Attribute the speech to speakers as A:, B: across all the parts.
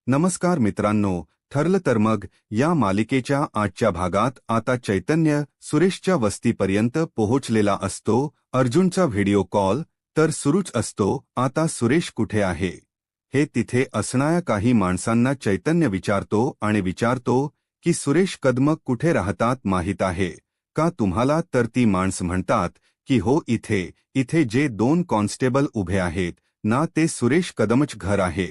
A: नमस्कार मित्रांनो, ठरलं तर मग या मालिकेच्या आजच्या भागात आता चैतन्य सुरेशच्या वस्तीपर्यंत पोहोचलेला असतो. अर्जुनचा व्हिडिओ कॉल तर सुरूच असतो. आता सुरेश कुठे आहे हे तिथे असणाऱ्या काही माणसांना चैतन्य विचारतो आणि विचारतो की सुरेश कदम कुठे राहतात माहीत आहे का तुम्हाला? तर ती माणसं म्हणतात की हो, इथे जे 2 कॉन्स्टेबल उभे आहेत ना, ते सुरेश कदमच घर आहे.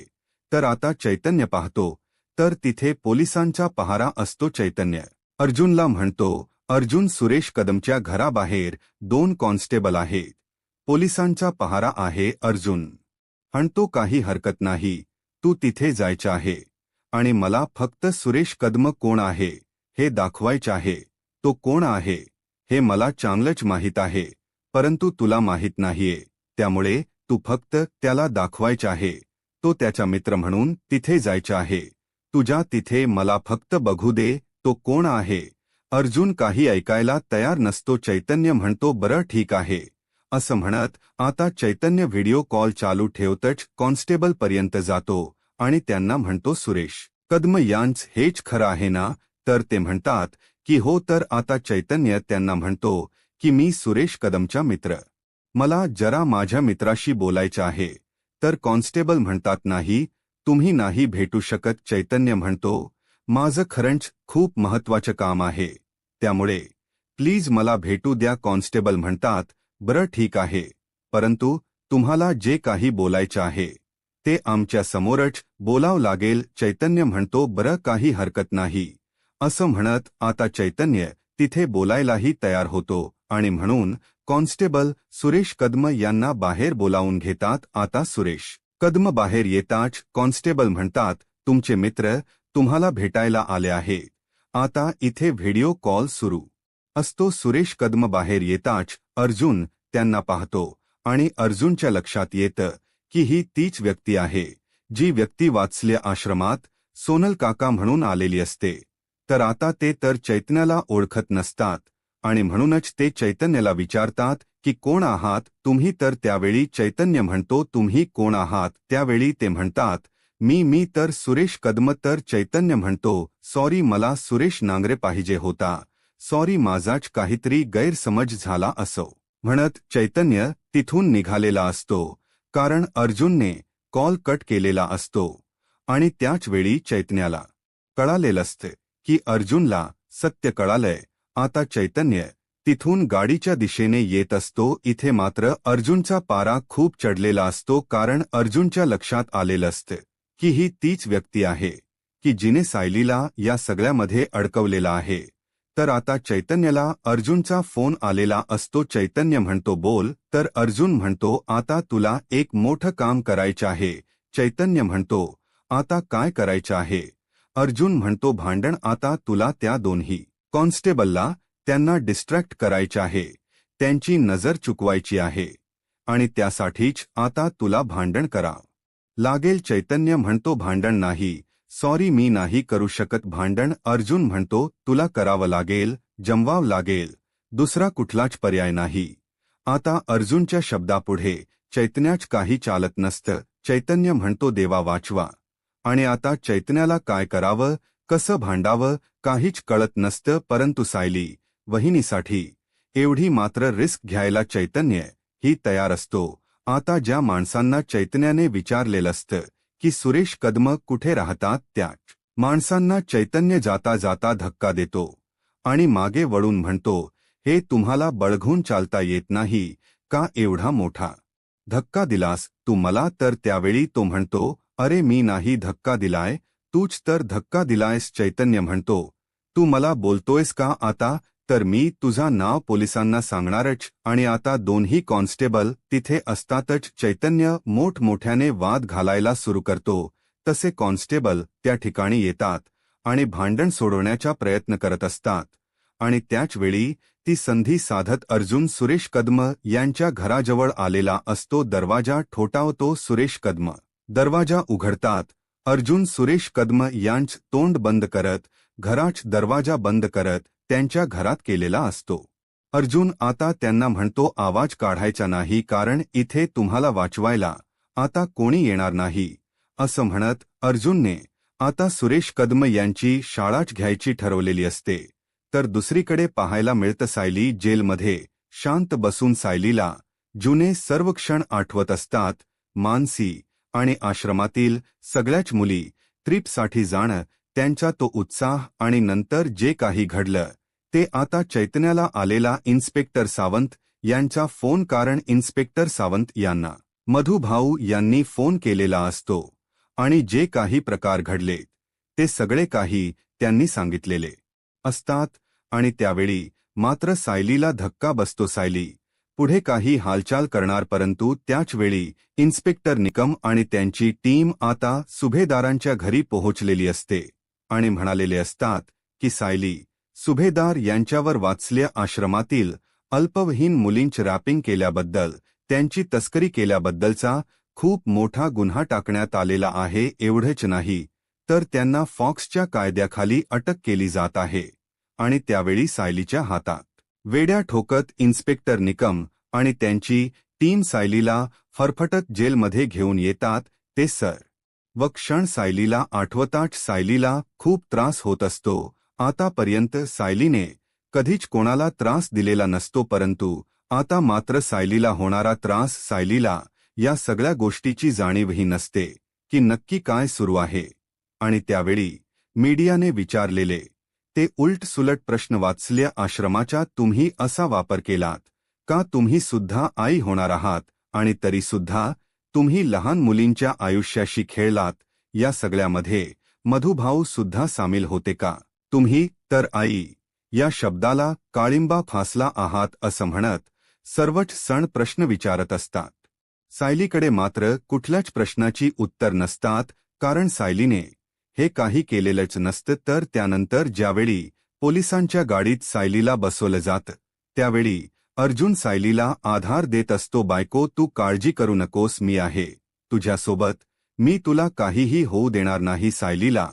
A: तर आता चैतन्य पाहतो तर तिथे पोलिसांचा पहारा असतो. चैतन्य अर्जुनला म्हणतो, अर्जुन, सुरेश कदमच्या घराबाहेर 2 कॉन्स्टेबल आहेत, पोलिसांचा पहारा आहे. अर्जुन म्हणतो, काही हरकत नाही, तू तिथे जायचं आहे आणि मला फक्त सुरेश कदम कोण आहे हे दाखवायचे आहे. तो कोण आहे हे मला चांगलंच माहीत आहे, परंतु तुला माहीत नाहीये, त्यामुळे तू फक्त त्याला दाखवायचे आहे. तो त्याचा मित्र म्हणून तिथे जायचा आहे. तुझ्या तिथे मला फक्त बघू दे, तो कोण आहे. अर्जुन काही ऐकायला तयार नसतो. चैतन्य म्हणतो, बरं ठीक आहे. असं म्हणत आता चैतन्य व्हिडिओ कॉल चालू ठेवतच कॉन्स्टेबल पर्यंत जातो आणि त्यांना म्हणतो, सुरेश कदम यांचं हेच खरं आहे ना? तर ते म्हणतात की हो. तर आता चैतन्य त्यांना म्हणतो की मी सुरेश कदमचा मित्र, मला जरा माझ्या मित्राशी बोलायचं आहे. तर कॉन्स्टेबल म्हणतात, नाही, तुम्ही नाही भेटू शकत. चैतन्य म्हणतो, माझं खरंच खूप महत्त्वाचं काम आहे, त्यामुळे प्लीज मला भेटू द्या. कॉन्स्टेबल म्हणतात, बरं ठीक आहे, परंतु तुम्हाला जे काही बोलायचं आहे ते आमच्या समोरच बोलावं लागेल. चैतन्य म्हणतो, बरं काही हरकत नाही. असं म्हणत आता चैतन्य तिथे बोलायलाही तयार होतो आणि म्हणून कॉन्स्टेबल सुरेश कदम यांना बाहेर बोलावून घेतात. आता सुरेश कदम बाहेर येताच कॉन्स्टेबल म्हणतात, तुमचे मित्र तुम्हाला भेटायला आले आहे. आता इथे व्हिडिओ कॉल सुरू असतो. सुरेश कदम बाहेर येताच अर्जुन त्यांना पाहतो आणि अर्जुनच्या लक्षात येतं की ही तीच व्यक्ती आहे जी व्यक्ती वात्सल्य आश्रमात सोनल काका म्हणून आलेली असते. तर आता ते तर चैतन्याला ओळखत नसतात आणि म्हणूनच ते चैतन्याला विचारतात की कोण आहात तुम्ही? तर त्यावेळी चैतन्य म्हणतो, तुम्ही कोण आहात? त्यावेळी ते म्हणतात, मी तर सुरेश कदम. तर चैतन्य म्हणतो, सॉरी, मला सुरेश नांगरे पाहिजे होता, सॉरी, माझाच काहीतरी गैरसमज झाला. असो म्हणत चैतन्य तिथून निघालेला असतो, कारण अर्जुनने कॉल कट केलेला असतो आणि त्याच वेळी चैतन्याला कळालेलं असतं की अर्जुनला सत्य कळालंय. आता चैतन्य तिथून गाडीच्या दिशेने येत असतो. इथे मात्र अर्जुनचा पारा खूप चढलेला असतो, कारण अर्जुनच्या लक्षात आलेलं असतं की ही तीच व्यक्ती आहे की जिने सायलीला या सगळ्यामध्ये अडकवलेला आहे. तर आता चैतन्याला अर्जुनचा फोन आलेला असतो. चैतन्य म्हणतो, बोल. तर अर्जुन म्हणतो, आता तुला एक मोठं काम करायचं आहे. चैतन्य म्हणतो, आता काय करायचं आहे? अर्जुन म्हणतो, भांडण. आता तुला त्या दोन्ही कॉन्स्टेबलला त्यांना डिस्ट्रॅक्ट करायचे आहे, त्यांची नजर चुकवायची आहे आणि त्यासाठीच आता तुला भांडण करावं लागेल. चैतन्य म्हणतो, भांडण नाही, सॉरी, मी नाही करू शकत भांडण. अर्जुन म्हणतो, तुला करावं लागेल, जमवावं लागेल, दुसरा कुठलाच पर्याय नाही. आता अर्जुनच्या शब्दापुढे चैतन्याच काही चालत नसतं. चैतन्य म्हणतो, देवा वाचवा. आणि आता चैतन्याला काय करावं, कसं भांडावं काहीच कळत नसतं. परंतु सायली वहिनीसाठी एवढी मात्र रिस्क घ्यायला चैतन्य ही तयार असतो. आता ज्या माणसांना चैतन्याने विचारलेलं असतं की सुरेश कदम कुठे राहतात, त्याच माणसांना चैतन्य जाता जाता धक्का देतो आणि मागे वळून म्हणतो, हे तुम्हाला बळघून चालता येत नाही का? एवढा मोठा धक्का दिलास तू मला? तर त्यावेळी तो म्हणतो, अरे मी नाही धक्का दिलाय, तूच तर धक्का दिलायस. चैतन्य म्हणतो, तू मला बोलतोयस का आता? तर मी तुझा नाव पोलिसांना सांगणारच. आणि आता दोन्ही कॉन्स्टेबल तिथे असतातच. चैतन्य मोठमोठ्याने वाद घालायला सुरू करतो. तसे कॉन्स्टेबल त्या ठिकाणी येतात आणि भांडण सोडवण्याचा प्रयत्न करत असतात आणि त्याच वेळी ती संधी साधत अर्जुन सुरेश कदम यांच्या घराजवळ आलेला असतो. दरवाजा ठोठावतो सुरेश कदम. दरवाजा उघडतात. अर्जुन सुरेश कदम यांचं तोंड बंद करत, घराच दरवाजा बंद करत त्यांच्या घरात केलेला असतो. अर्जुन आता त्यांना म्हणतो, आवाज काढायचा नाही, कारण इथे तुम्हाला वाचवायला आता कोणी येणार नाही. असं म्हणत अर्जुनने आता सुरेश कदम यांची शाळाच घ्यायची ठरवलेली असते, तर दुसरीकडे पाहायला मिळतं सायली जेलमध्ये शांत बसून सायलीला जुने सर्व क्षण आठवत असतात. मानसी आणि आश्रमातील सगळ्याच मुली ट्रिपसाठी जाणं, त्यांचा तो उत्साह आणि नंतर जे काही घडलं ते आता चैतन्याला आलेला इन्स्पेक्टर सावंत यांचा फोन, कारण इन्स्पेक्टर सावंत यांना मधू भाऊ यांनी फोन केलेला असतो आणि जे काही प्रकार घडले ते सगळे काही त्यांनी सांगितलेले असतात. आणि त्यावेळी मात्र सायलीला धक्का बसतो. सायली पुढे काही हालचाल करणार, परंतु त्याच वेळी इन्स्पेक्टर निकम आणि त्यांची टीम आता सुभेदारांच्या घरी पोहोचलेली असते आणि म्हणालेले असतात की सायली सुभेदार यांच्यावर वात्सल्य आश्रमातील अल्पवयीन मुलींची रॅपिंग केल्याबद्दल, त्यांची तस्करी केल्याबद्दलचा खूप मोठा गुन्हा टाकण्यात आलेला आहे. एवढेच नाही तर त्यांना फॉक्सच्या कायद्याखाली अटक केली जात आहे. आणि त्यावेळी सायलीच्या हातात वेड्या ठोकत इन्स्पेक्टर निकम आणि त्यांची टीम सायलीला फरफटत जेलमध्ये घेऊन येतात. ते व क्षण सायलीला आठवताच सायलीला खूप त्रास होत असतो. आतापर्यंत सायलीने कधीच कोणाला त्रास दिलेला नसतो, परंतु आता मात्र सायलीला होणारा त्रास, सायलीला या सगळ्या गोष्टीची जाणीवही नसते की नक्की काय सुरू आहे. आणि त्यावेळी मीडियाने विचारलेले ते उलट-सुलट प्रश्न, वात्सल्य आश्रमाचा तुम्ही असा वापर केलात का? तुम्ही सुद्धा आई होणार आहात आणि तरी सुद्धा तुम्ही लहान मुलींच्या आयुष्याशी खेळलात. या सगळ्यामध्ये मधुभाऊ सुद्धा सामील होते का? तुम्ही तर आई या शब्दाला काळिंबा फासला आहात असं म्हणत सर्वच जण प्रश्न विचारत असतात. सायलीकडे मात्र कुठल्याच प्रश्नाची उत्तर नसतात, कारण सायलीने हे काही केलेलंच नसतं. तर त्यानंतर ज्यावेळी पोलिसांच्या गाडीत सायलीला बसवलं जातं त्यावेळी अर्जुन सायलीला आधार देत असतो. बायको, तू काळजी करू नकोस, मी आहे तुझ्यासोबत, मी तुला काहीही होऊ देणार नाही. सायलीला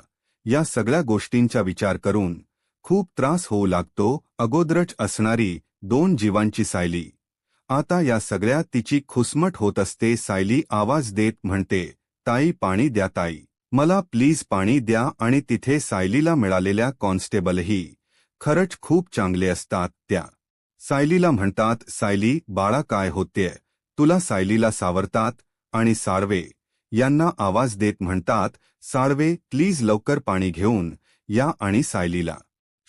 A: या सगळ्या गोष्टींचा विचार करून खूप त्रास होऊ लागतो. अगोदरच असणारी 2 जीवांची सायली आता या सगळ्या तिची खुसमट होत असते. सायली आवाज देत म्हणते, ताई पाणी द्या, ताई मला प्लीज पाणी द्या. आणि तिथे सायलीला मिळालेल्या कॉन्स्टेबलही खरंच खूप चांगले असतात. त्या सायलीला म्हणतात, सायली बाळा काय होतेय तुला? सायलीला सावरतात आणि साळवे यांना आवाज देत म्हणतात, साळवे प्लीज लवकर पाणी घेऊन या, आणि सायलीला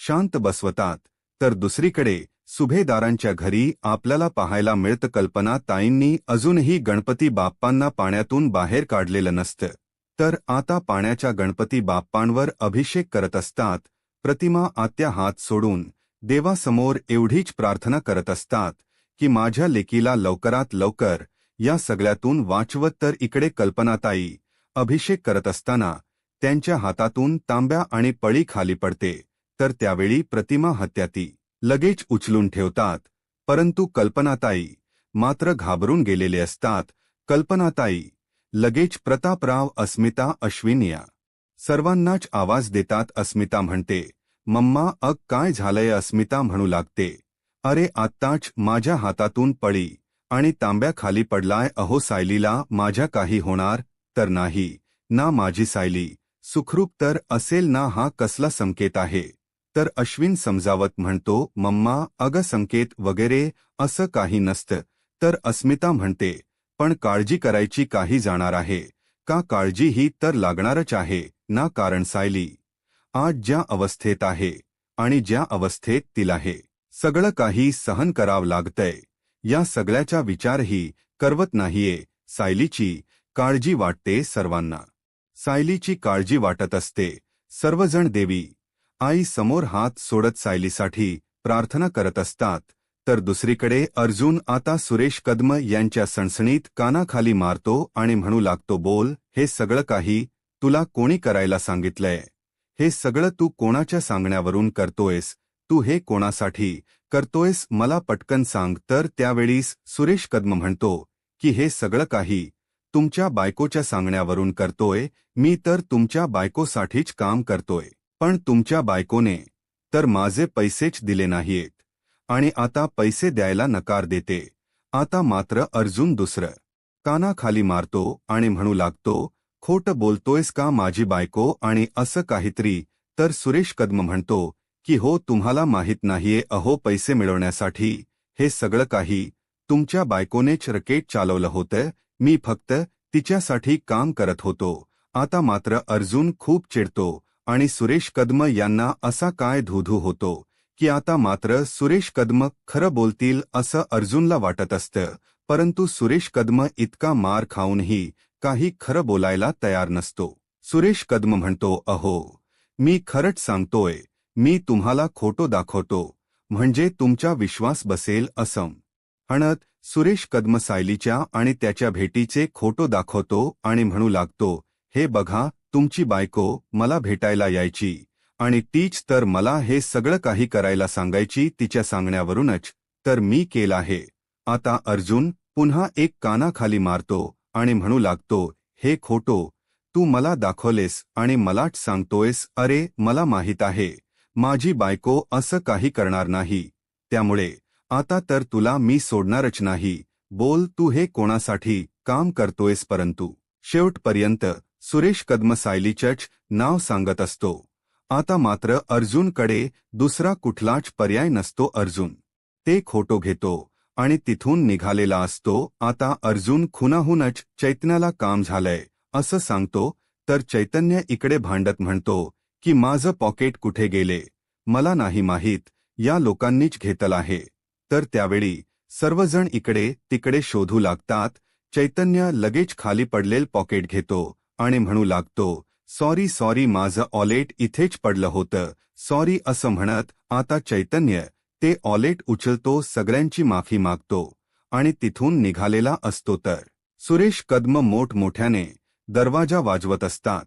A: शांत बसवतात. तर दुसरीकडे सुभेदारांच्या घरी आपल्याला पाहायला मिळतं कल्पना ताईंनी अजूनही गणपती बाप्पांना पाण्यातून बाहेर काढलेलं नसतं, तर आता पाण्याच्या गणपती बाप्पांवर अभिषेक करत असतात. प्रतिमा आत्या हात सोडून देवासमोर एवढीच प्रार्थना करत असतात की माझ्या लेकीला लवकरात लवकर या सगळ्यातून वाचवत. तर इकडे कल्पनाताई अभिषेक करत असताना त्यांच्या हातातून तांब्या आणि पळी खाली पडते, तर त्यावेळी प्रतिमा हत्याती लगेच उचलून ठेवतात, परंतु कल्पनाताई मात्र घाबरून गेलेले असतात. कल्पनाताई लगेच प्रतापराव, अस्मिता, अश्विन या सर्वांनाच आवाज देतात. अस्मिता म्हणते, मम्मा अग काय झालंय? अस्मिता म्हणू लागते, अरे आत्ताच माझ्या हातातून पळी आणि तांब्या खाली पडलाय. अहो सायलीला माझ्या काही होणार तर नाही ना? माझी सायली सुखरूप तर असेल ना? हा कसला संकेत आहे? तर अश्विन समजावत म्हणतो, मम्मा अगं संकेत वगैरे असं काही नसतं. तर अस्मिता म्हणते, पण काळजी करायची काही जाणार आहे का? काळजी ही तर लागणारच आहे ना, कारण सायली आज ज्या अवस्थेत आहे आणि ज्या अवस्थेत तिला हे सगळं काही सहन करावं लागतंय, या सगळ्याचा विचारही करवत नाहीये. सायलीची काळजी वाटते सर्वांना, सायलीची काळजी वाटत असते. सर्वजण देवी आई समोर हात सोडत सायलीसाठी प्रार्थना करत असतात. तर दुसरीकडे अर्जुन आता सुरेश कदम यांच्या सणसणीत कानाखाली मारतो आणि म्हणू लागतो, बोल, हे सगळं काही तुला कोणी करायला सांगितलंय? हे सगळं तू कोणाच्या सांगण्यावरून करतोयस? तू हे कोणासाठी करतोयस? मला पटकन सांग. तर त्यावेळीस सुरेश कदम म्हणतो की हे सगळं काही तुमच्या बायकोच्या सांगण्यावरून करतोय. मी तर तुमच्या बायकोसाठीच काम करतोय, पण तुमच्या बायकोने तर माझे पैसेच दिले नाहीत आणि आता पैसे द्यायला नकार देते. आता मात्र अर्जुन दुसरं कानाखाली मारतो आणि म्हणू लागतो, खोटं बोलतोयस का माझी बायको आणि असं काहीतरी. तर सुरेश कदम म्हणतो की हो, तुम्हाला माहीत नाहीये अहो, पैसे मिळवण्यासाठी हे सगळं काही तुमच्या बायकोनेच रकेट चालवलं होतं. मी फक्त तिच्यासाठी काम करत होतो. आता मात्र अर्जुन खूप चिडतो आणि सुरेश कदम यांना असा काय धूधू होतो की आता मात्र सुरेश कदम खरं बोलतील असं अर्जुनला वाटत असतं. परंतु सुरेश कदम इतका मार खाऊनही काही खरं बोलायला तयार नसतो. सुरेश कदम म्हणतो, अहो, मी खरंच सांगतोय, मी तुम्हाला खोटो दाखवतो म्हणजे तुमचा विश्वास बसेल असं म्हणत सुरेश कदम सायलीच्या आणि त्याच्या भेटीचे खोटो दाखवतो आणि म्हणू लागतो, हे बघा, तुमची बायको मला भेटायला यायची आणि तीच तर मला हे सगळं काही करायला सांगायची. तिच्या सांगण्यावरूनच तर मी केलं आहे. आता अर्जुन पुन्हा एक कानाखाली मारतो आणि म्हणू लागतो, हे खोटो तू मला दाखवलेस आणि मलाच सांगतोयस. अरे, मला माहीत आहे माझी बायको असं काही करणार नाही. त्यामुळे आता तर तुला मी सोडणारच नाही. बोल, तू हे कोणासाठी काम करतोयस. परंतु शेवटपर्यंत सुरेश कदम सायलीचंच नाव सांगत असतो. आता मात्र अर्जुनकडे दुसरा कुठलाच पर्याय नसतो. अर्जुन ते खोटो घेतो आणि तिथून निघालेला असतो. आता अर्जुन खुनाहूनच चैतन्याला काम झालंय असं सांगतो. तर चैतन्य इकडे भांडत म्हणतो की माझं पॉकेट कुठे गेले, मला नाही माहीत, या लोकांनीच घेतलं आहे. तर त्यावेळी सर्वजण इकडे तिकडे शोधू लागतात. चैतन्य लगेच खाली पडलेल पॉकेट घेतो आणि म्हणू लागतो, सॉरी सॉरी, माझं ऑलेट इथेच पडलं होतं, सॉरी असं म्हणत आता चैतन्य ते ऑलेट उचलतो, सगळ्यांची माफी मागतो आणि तिथून निघालेला असतो. तर सुरेश कदम मोठमोठ्याने दरवाजा वाजवत असतात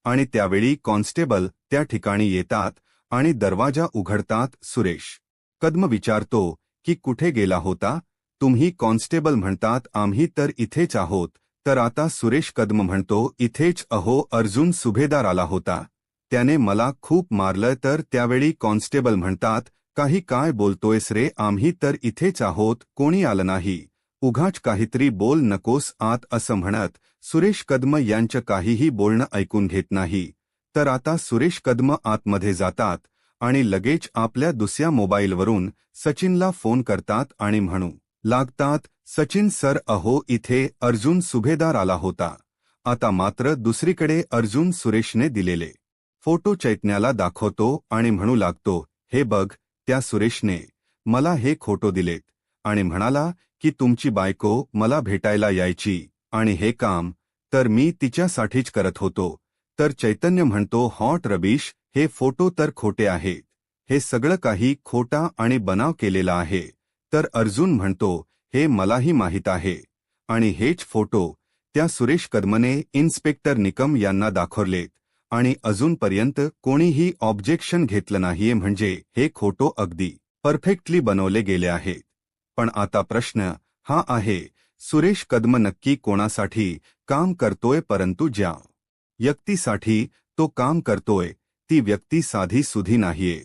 A: आणि त्यावेळी कॉन्स्टेबल त्या ठिकाणी येतात आणि दरवाजा उघडतात. सुरेश कदम विचारतो की कुठे गेला होता तुम्ही? कॉन्स्टेबल म्हणतात, आम्ही तर इथेच आहोत. तर आता सुरेश कदम म्हणतो, इथेच अहो, अर्जुन सुभेदार आला होता, त्याने मला खूप मारलं. तर त्यावेळी कॉन्स्टेबल म्हणतात, काही काय बोलतोयस रे, आम्ही तर इथेच आहोत, कोणी आलं नाही, उगाच काहीतरी बोल नकोस आत असं म्हणत सुरेश कदम यांचं काहीही बोलणं ऐकून घेत नाही. तर आता सुरेश कदम आतमध्ये जातात आणि लगेच आपल्या दुसऱ्या मोबाईलवरून सचिनला फोन करतात आणि म्हणू लागतात, सचिन सर, अहो, इथे अर्जुन सुभेदार आला होता. आता मात्र दुसरीकडे अर्जुन सुरेशने दिलेले फोटो चैतन्याला दाखवतो आणि म्हणू लागतो, हे बघ, त्या सुरेशने मला हे फोटो दिलेत आणि म्हणाला की तुमची बायको मला भेटायला यायची आणि हे काम तर मी तिच्यासाठीच करत होतो. तर चैतन्य म्हणतो, हॉट रबीश, हे फोटो तर खोटे आहेत, हे सगळं काही खोटा आणि बनाव केलेला आहे. तर अर्जुन म्हणतो, हे मलाही माहीत आहे आणि हेच फोटो त्या सुरेश कदमने इन्स्पेक्टर निकम यांना दाखवलेत आणि अजूनपर्यंत कोणीही ऑब्जेक्शन घेतलं नाहीये, म्हणजे हे फोटो अगदी परफेक्टली बनवले गेले आहेत. पण आता प्रश्न हा आहे, सुरेश कदम नक्की कोणासाठी काम करतोय? परंतु ज्या व्यक्तीसाठी तो काम करतोय ती व्यक्ती साधी सुधी नाहीये.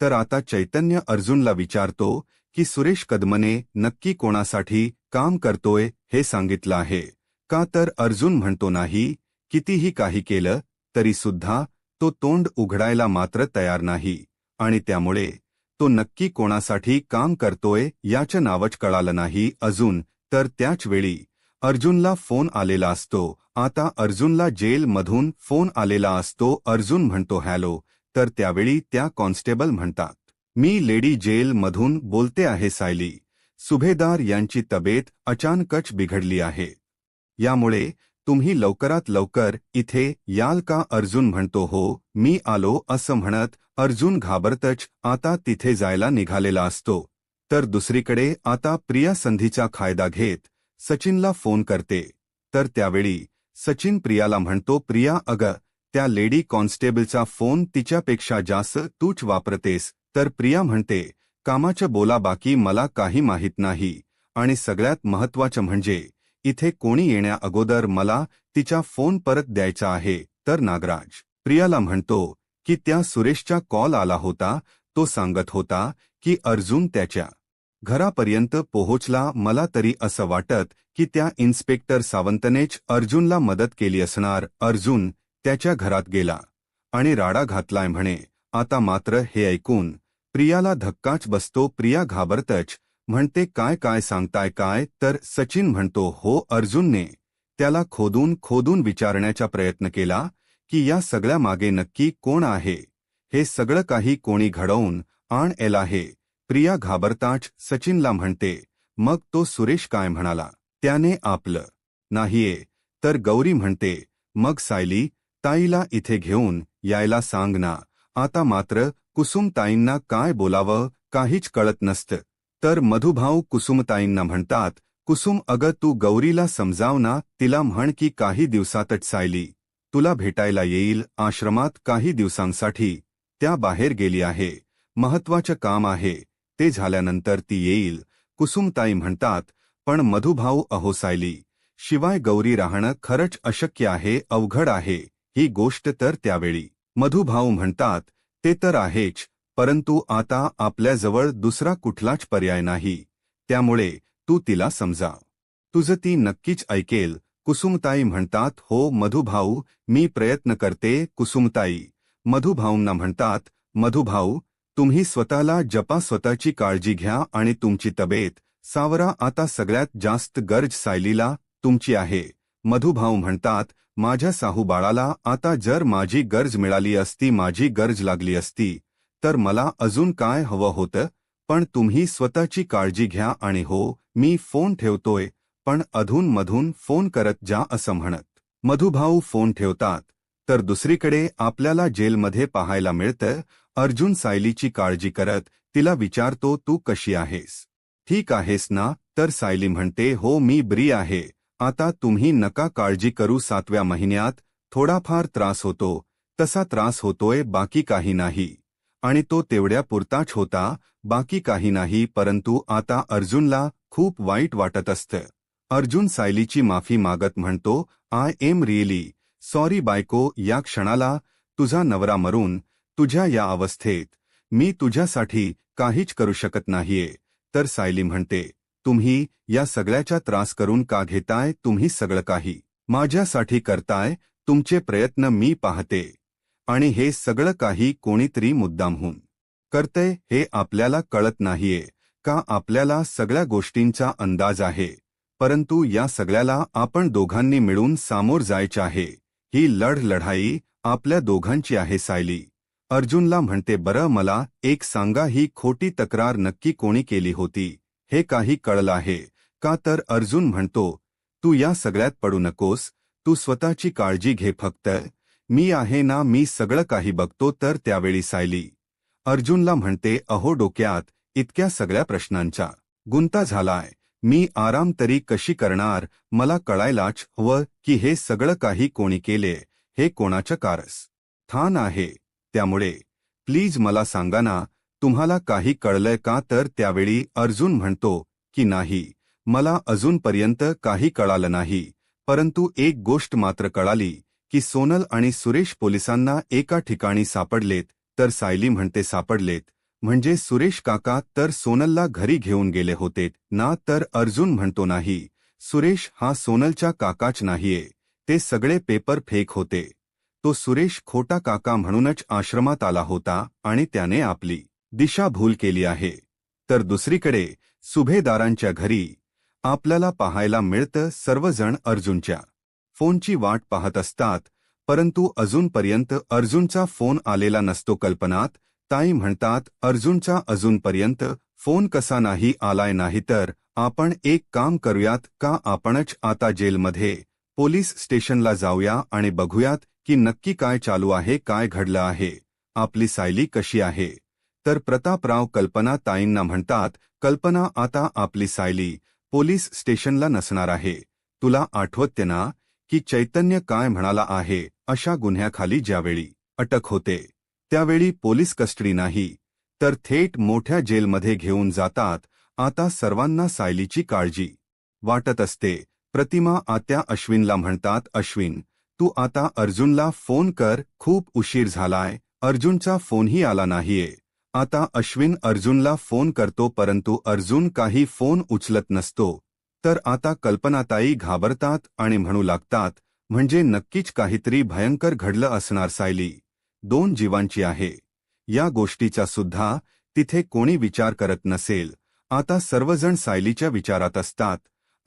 A: तर आता चैतन्य अर्जुनला विचारतो की सुरेश कदमने नक्की कोणासाठी काम करतोय हे सांगितलं आहे का? तर अर्जुन म्हणतो, नाही, कितीही काही केलं तरी सुद्धा तो तोंड उघडायला मात्र तयार नाही आणि त्यामुळे तो नक्की कोणासाठी काम करतोय याचं नावच कळालं नाही अजून. तर त्याच वेळी अर्जुनला फोन आलेला असतो. आता अर्जुनला जेलमधून फोन आलेला असतो. अर्जुन म्हणतो, हॅलो. तर त्यावेळी त्या कॉन्स्टेबल म्हणतात, मी लेडी जेलमधून बोलते आहे सायली, सुभेदार यांची तब्येत अचानकच बिघडली आहे, यामुळे तुम्ही लवकरात लवकर इथे याल का? अर्जुन म्हणतो, हो, मी आलो असं म्हणत अर्जुन घाबरतच आता तिथे जायला निघालेला असतो. तर दुसरीकडे आता प्रिया संधीचा फायदा घेत सचिनला फोन करते. तर त्यावेळी सचिन प्रियाला म्हणतो, प्रिया, अगं, त्या लेडी कॉन्स्टेबलचा फोन तिच्यापेक्षा जास्त तूच वापरतेस. तर प्रिया म्हणते, कामाचं बोला, बाकी मला काही माहीत नाही आणि सगळ्यात महत्त्वाचं म्हणजे इथे कोणी येण्या अगोदर मला तिचा फोन परत द्यायचा आहे. तर नागराज प्रियाला म्हणतो की त्या सुरेशचा कॉल आला होता, तो सांगत होता की अर्जुन त्याच्या घरापर्यंत पोहोचला. मला तरी असं वाटत की त्या इन्स्पेक्टर सावंतनेच अर्जुनला मदत केली असणार. अर्जुन त्याच्या घरात गेला आणि राडा घातलाय म्हणे. आता मात्र हे ऐकून प्रियाला धक्काच बसतो. प्रिया घाबरतच म्हणते, काय काय सांगताय काय? तर सचिन म्हणतो, हो. अर्जुनने त्याला खोदून खोदून विचारण्याचा प्रयत्न केला की या सगळ्या मागे नक्की कोण आहे, हे सगळं काही कोणी घडवून आणेल आहे. प्रिया घाबरताच सचिनला म्हणते, मग तो सुरेश काय म्हणाला? त्याने आपलं नाहीये. तर गौरी म्हणते, मग सायली ताईला इथे घेऊन यायला सांग ना. आता मात्र कुसुमताईंना काय बोलावं काहीच कळत नसतं. तर मधुभाऊ कुसुमताईंना म्हणतात, कुसुम अगं तू गौरीला समजाव ना. तिला म्हण की काही दिवसातच सायली तुला भेटायला येईल. आश्रमात काही दिवसांसाठी त्या बाहेर गेली आहे. महत्वाचं काम आहे, ते झाल्यानंतर ती येईल. कुसुमताई म्हणतात, पण मधुभाऊ अहो सायली शिवाय गौरी राहणं खरंच अशक्य आहे, अवघड आहे ही गोष्ट. तर त्यावेळी मधुभाऊ म्हणतात, ते तर आहेच, परंतु आता आपल्याजवळ दुसरा कुठलाच पर्याय नाही. त्यामुळे तू तिला समजाव. तुझं ती नक्कीच ऐकेल. कुसुमताई म्हणतात, हो मधुभाऊ मी प्रयत्न करते. कुसुमताई मधुभाऊंना म्हणतात, मधुभाऊ तुम्ही स्वतःला जपा, स्वतःची काळजी घ्या आणि तुमची तब्येत सावरा. आता सगळ्यात जास्त गरज सायलीला तुमची आहे. मधुभाऊ म्हणतात, माझ्या साहू बाळाला आता जर माझी गरज मिळाली असती, माझी गरज लागली असती, तर मला अजून काय हवं होतं. पण तुम्ही स्वतःची काळजी घ्या आणि हो मी फोन ठेवतोय, पण अधूनमधून फोन करत जा असं म्हणत मधुभाऊ फोन ठेवतात. तर दुसरीकडे आपल्याला जेलमध्ये पाहायला मिळतं अर्जुन सायलीची काळजी करत तिला विचारतो, तू कशी आहेस, ठीक आहेस ना? तर सायली म्हणते, हो मी बरी आहे. आता तुम्ही नका काळजी करू. 7व्या महिन्यात थोडाफार त्रास होतो, तसा त्रास होतोय, बाकी काही नाही. आणि तो तेवढ्या पुरताच होता, बाकी काही नाही. परंतु आता अर्जुनला खूप वाईट वाटत असतं. अर्जुन सायलीची माफी मागत म्हणतो, आय एम रिअली सॉरी बायको. या क्षणाला तुझा नवरा मरून तुझ्या या अवस्थेत मी तुझ्यासाठी काहीच करू शकत नाहीये. तर सायली म्हणते, तुम्ही या सगळ्याचा त्रास करून का घेताय? तुम्ही सगळं काही माझ्यासाठी करताय. तुमचे प्रयत्न मी पाहते आणि हे सगळं काही कोणीतरी मुद्दामहून करतंय हे आपल्याला कळत नाहीये का? आपल्याला सगळ्या गोष्टींचा अंदाज आहे, परंतु या सगळ्याला आपण दोघांनी मिळून सामोर जायचे आहे. ही लढाई आपल्या दोघांची आहे. सायली अर्जुनला म्हणते, बरं मला एक सांगा, ही खोटी तक्रार नक्की कोणी केली होती हे काही कळलं आहे का? तर अर्जुन म्हणतो, तू या सगळ्यात पडू नकोस, तू स्वतःची काळजी घे फक्त. मी आहे ना, मी सगळं काही बघतो. तर त्यावेळी सायली अर्जुनला म्हणते, अहो डोक्यात इतक्या सगळ्या प्रश्नांचा गुंता झालाय, मी आराम तरी कशी करणार? मला कळायलाच हवं की हे सगळं काही कोणी केले, हे कोणाचं कारस्थान आहे. त्यामुळे प्लीज मला सांगा ना, तुम्हाला काही कळलंय का? तर त्यावेळी अर्जुन म्हणतो की नाही, मला अजूनपर्यंत काही कळालं नाही, परंतु एक गोष्ट मात्र कळाली की सोनल आणि सुरेश पोलिसांना एका ठिकाणी सापडलेत. तर सायली म्हणते, सापडलेत म्हणजे सुरेश काका तर सोनलला घरी घेऊन गेले होते ना? तर अर्जुन म्हणतो, नाही, सुरेश हा सोनलचा काकाच नाहीये, ते सगळे पेपर फेक होते. तो सुरेश खोटा काका म्हणूनच आश्रमात आला होता आणि त्याने आपली दिशाभूल केली आहे. तर दुसरीकडे सुभेदारांच्या घरी आपल्याला पाहायला मिळतं सर्वजण अर्जुनच्या फोनची वाट पाहत असतात, परंतु अजूनपर्यंत अर्जुनचा फोन आलेला नसतो. कल्पनात ताई म्हणतात, अर्जुनचा अजूनपर्यंत फोन कसा नाही आलाय? नाही तर आपण एक काम करूयात का? आपणच आता जेलमध्ये पोलीस स्टेशनला जाऊया आणि बघूयात की नक्की काय चालू आहे, काय घडलं आहे, आपली सायली कशी आहे. तर प्रतापराव कल्पना ताईंना म्हणतात, कल्पना आता आपली सायली पोलीस स्टेशनला नसणार आहे. तुला आठवते ना की चैतन्य काय म्हणाला आहे? अशा गुन्ह्याखाली ज्यावेळी अटक होते त्यावेळी पोलीस कस्टडी नाही तर थेट मोठ्या जेलमध्ये घेऊन जातात. आता सर्वांना सायलीची काळजी वाटत असते. प्रतिमा आत्या अश्विनला म्हणतात, अश्विन तू आता अर्जुनला फोन कर, खूप उशीर झालाय, अर्जुनचा फोनही आला नाहीये. आता अश्विन अर्जुनला फोन करतो परंतु अर्जुन काही फोन उचलत नसतो. तर आता कल्पनाताई घाबरतात आणि म्हणू लागतात, म्हणजे नक्कीच काहीतरी भयंकर घडलं असणार. सायली 2 जीवांची आहे या गोष्टीचा सुद्धा तिथे कोणी विचार करत नसेल. आता सर्वजण सायलीच्या विचारात असतात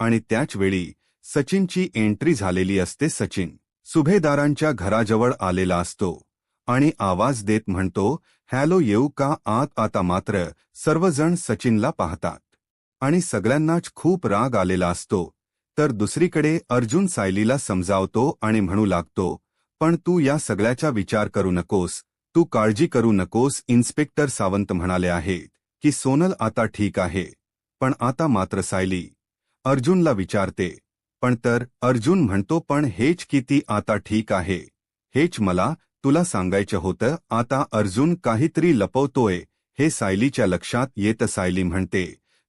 A: आणि त्याच वेळी सचिनची एंट्री झालेली असते. सचिन सुभेदारांच्या घराजवळ आलेला असतो आणि आवाज देत म्हणतो, हॅलो, येऊ का आत? आता मात्र सर्वजण सचिनला पाहतात आणि सगळ्यांनाच खूप राग आलेला असतो. तर दुसरीकडे अर्जुन सायलीला समजावतो आणि म्हणू लागतो, पण तू या सगळ्याचा विचार करू नकोस, तू काळजी करू नकोस. इन्स्पेक्टर सावंत म्हणाले आहेत की सोनल आता ठीक आहे. पण आता मात्र सायली अर्जुनला विचारते, पण तर अर्जुन म्हणतो, पण हेच की ती आता ठीक आहे, हेच मला तुला सांगायचं होतं. आता अर्जुन काहीतरी लपवतोय हे सायलीच्या लक्षात येतं. सायली म्हणते,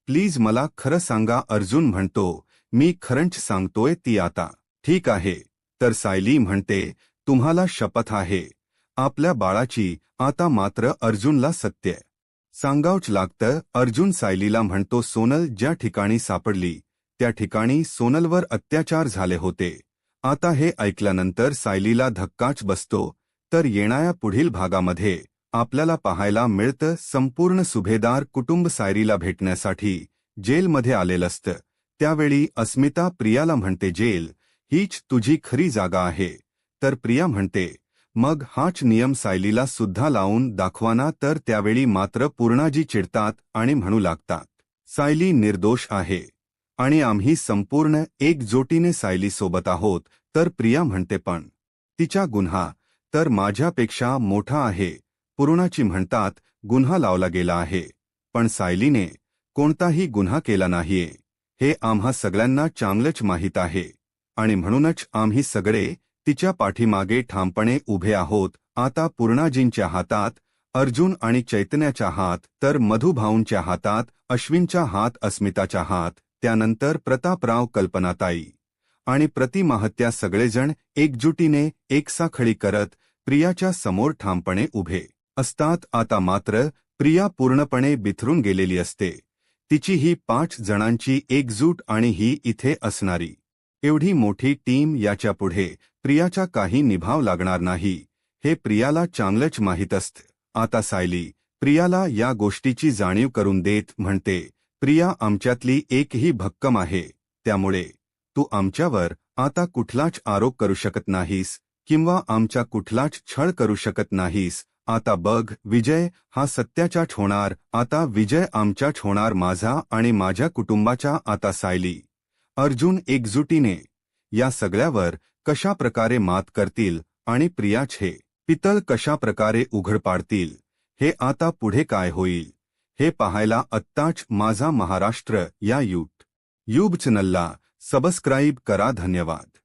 A: प्लीज मला खरं सांगा. अर्जुन म्हणतो, मी खरंच सांगतोय, ती आता ठीक आहे. तर सायली म्हणते, तुम्हाला शपथ आहे आपल्या बाळाची? आता मात्र अर्जुनला सत्य सांगावंच लागतं. अर्जुन सायलीला म्हणतो, सोनल ज्या ठिकाणी सापडली त्या ठिकाणी सोनलवर अत्याचार झाले होते. आता हे ऐकल्यानंतर सायलीला धक्काच बसतो. तर येणाऱ्या पुढील भागामध्ये आपल्याला पाहायला मिळतं संपूर्ण सुभेदार कुटुंब सायलीला भेटण्यासाठी जेलमध्ये आलेलं असतं. त्यावेळी अस्मिता प्रियाला म्हणते, जेल हीच तुझी खरी जागा आहे. तर प्रिया म्हणते, मग हाच नियम सायलीला सुद्धा लावून दाखवाना. तर त्यावेळी मात्र पूर्णाजी चिडतात आणि म्हणू लागतात, सायली निर्दोष आहे आणि आम्ही संपूर्ण एकजोटीने सायलीसोबत आहोत. तर प्रिया म्हणते, पण तिचा गुन्हा तर माझ्यापेक्षा मोठा आहे. पूर्णाची म्हणतात, गुन्हा लावला गेला आहे पण सायलीने कोणताही गुन्हा केला नाहीये हे आम्हा सगळ्यांना चांगलंच माहीत आहे आणि म्हणूनच आम्ही सगळे तिच्या पाठीमागे ठामपणे उभे आहोत. आता पूर्णाजींच्या हातात अर्जुन आणि चैतन्याच्या हात, तर मधुभाऊंच्या हातात अश्विनच्या हात, अस्मिताच्या हात, त्यानंतर प्रतापराव, कल्पनाताई आणि प्रतिमाहत्या सगळेजण एकजुटीने एकसाखळी करत प्रियाच्या समोर ठामपणे उभे असतात. आता मात्र प्रिया पूर्णपणे बिथरून गेलेली असते. तिची ही 5 जणांची एकजूट आणि ही इथे असणारी एवढी मोठी टीम, याच्या पुढे प्रियाचा काही निभाव लागणार नाही हे प्रियाला चांगलंच माहीत असतं. आता सायली प्रियाला या गोष्टीची जाणीव करून देत म्हणते, प्रिया आमच्यातली एकही भक्कम आहे, त्यामुळे तू आमच्यावर आता कुठलाच आरोप करू शकत नाहीस किंवा आमचा कुठलाच छळ करू शकत नाहीस. आता बघ, विजय हा सत्याचाच होणार. आता विजय आमचाच होणार, माझा आणि माझ्या कुटुंबाचा. आता सायली अर्जुन एकजुटीने या सगळ्यावर कशा प्रकारे मात करतील आणि प्रियाच हे पितळ कशा प्रकारे उघड पाडतील हे आता पुढे काय होईल हे पाहायला आत्ताच माझा महाराष्ट्र या यूट्यूब चॅनलला सबस्क्राईब करा. धन्यवाद.